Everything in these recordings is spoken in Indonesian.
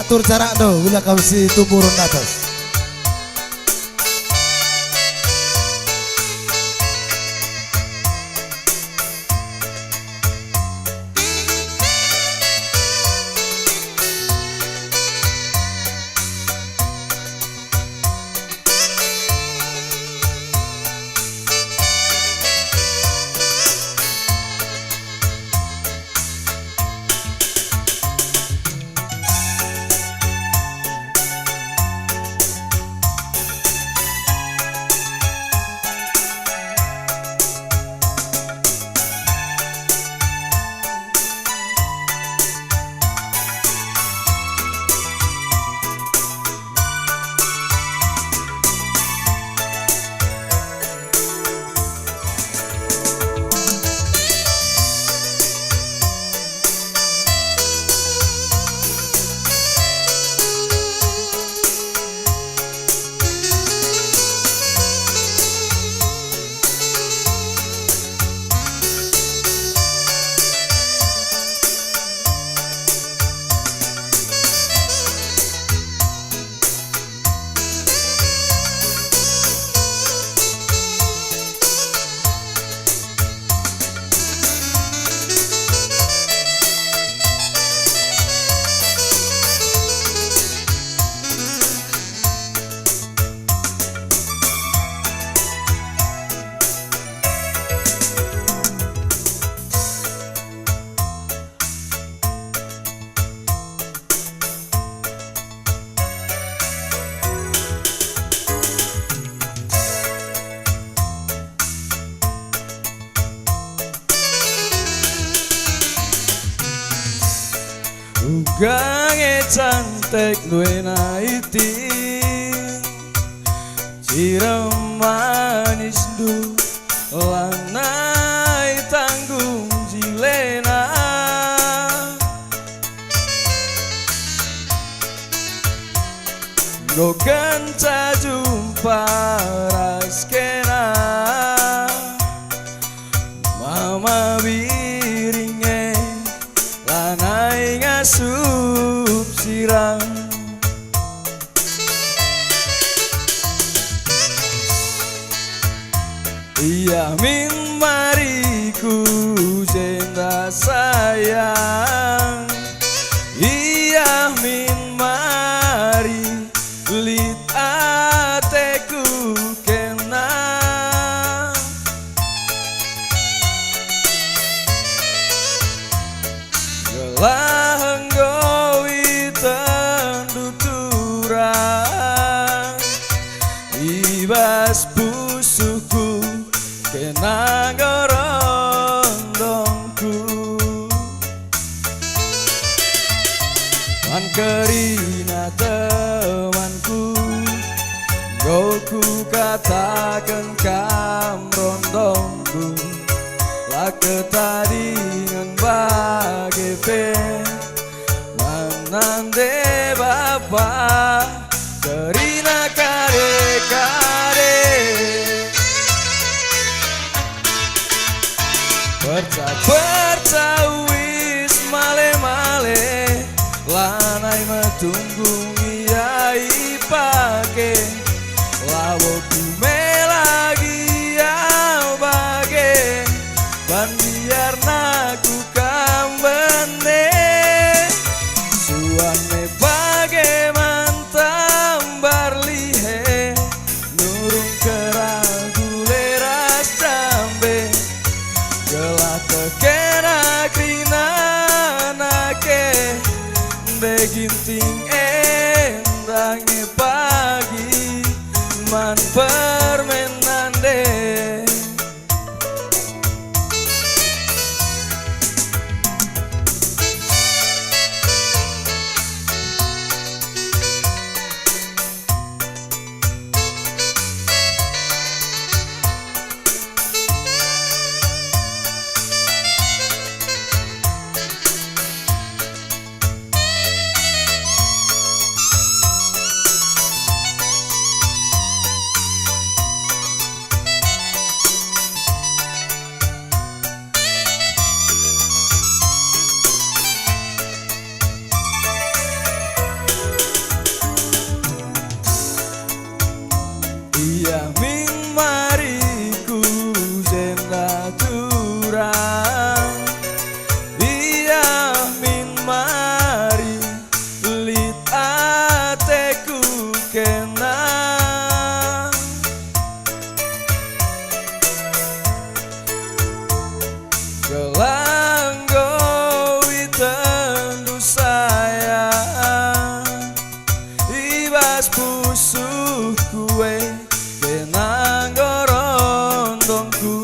atur jarak do bila kau si tumurun atas. Gange cantik duwe naiti Cira manis du lanai tanggung jilena Go kanca jumpa raskena Mama biringe lanai ngasup sirang Iya min mariku jenda sayang Iya min mari lit ateku kena Gelah nggowi tenduturan Ibas pusuku kena gorondongku Man kerina temanku Goku katakan kam rondongku Lake tadi ngan bagepe Manande bapa Kerina kare-kare Perca wis male-male Lanai metunggung iai pake Lawoku melagi au bage Ban biar naku kambene Suane bage mantambar lihe Nurung keragu leras jambe Gelak kekena krina nake Beginting endange pagi Man permenande Iya min mariku jenda curang. Iya min mari lit ateku kena. Gelanggo witendu sayang ibas pusuh kue kenang gorondongku.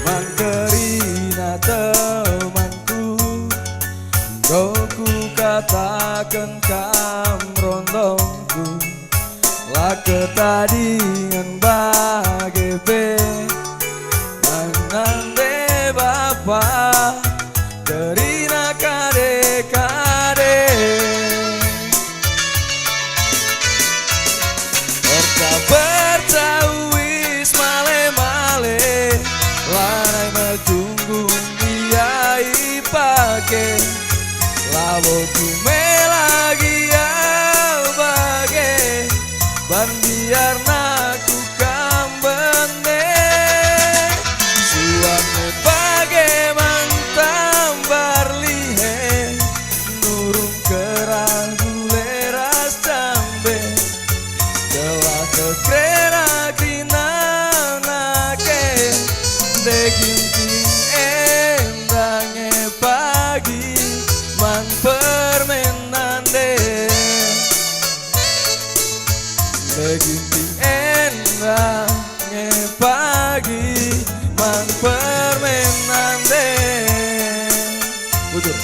Mangkerina temanku ku katakan kam rondongku lah ketadingan bage be manande bapa kerina kade kade berta wis male male lanai metunggu dia ipake labo kume lagi ya bage ban biar naku kambene suame bage mantam barlihe nurung kerang guleras cambe telah kekrena kinanake deginting endange pagi man permenande deginting endange pagi man permenande. Bujur.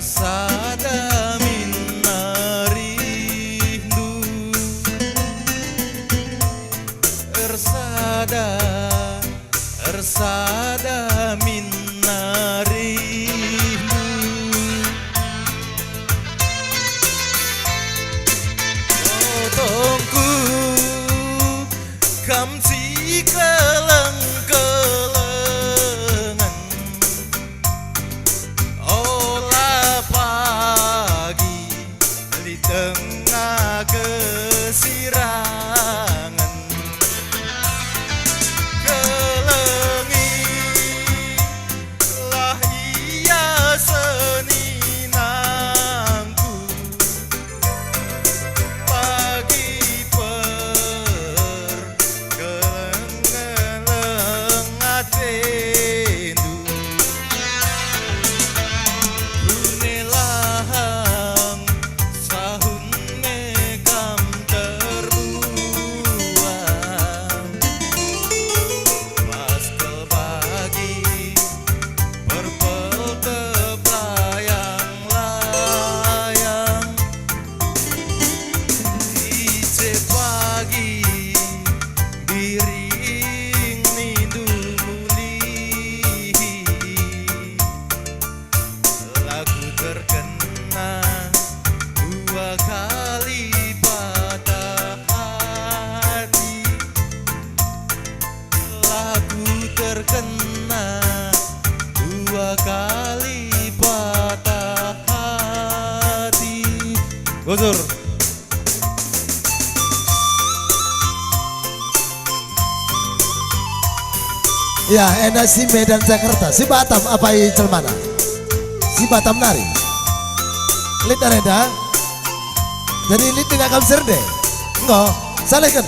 Ersada minna rindu, Ersada minna rindu. Tongku kamsi keleng-kelengan, olah pagi di tengah kesirangan. Kelengi lah ia seninangku, pagi keleng-keleng atendu. Bunelahang sahun ngekam terbuang, pas kebagi purple teblayang-layang. Ice pagi biring nindu muli, lagu terkena dua kali patah hati. Lagu terkena dua kali patah hati. Gusur. Ya, enak si Medan Jakarta, si Batam apa i Celmana? Si Batam nari. Lid reda. Jadi lid tidak kamsir deh. Enggak, salah kan?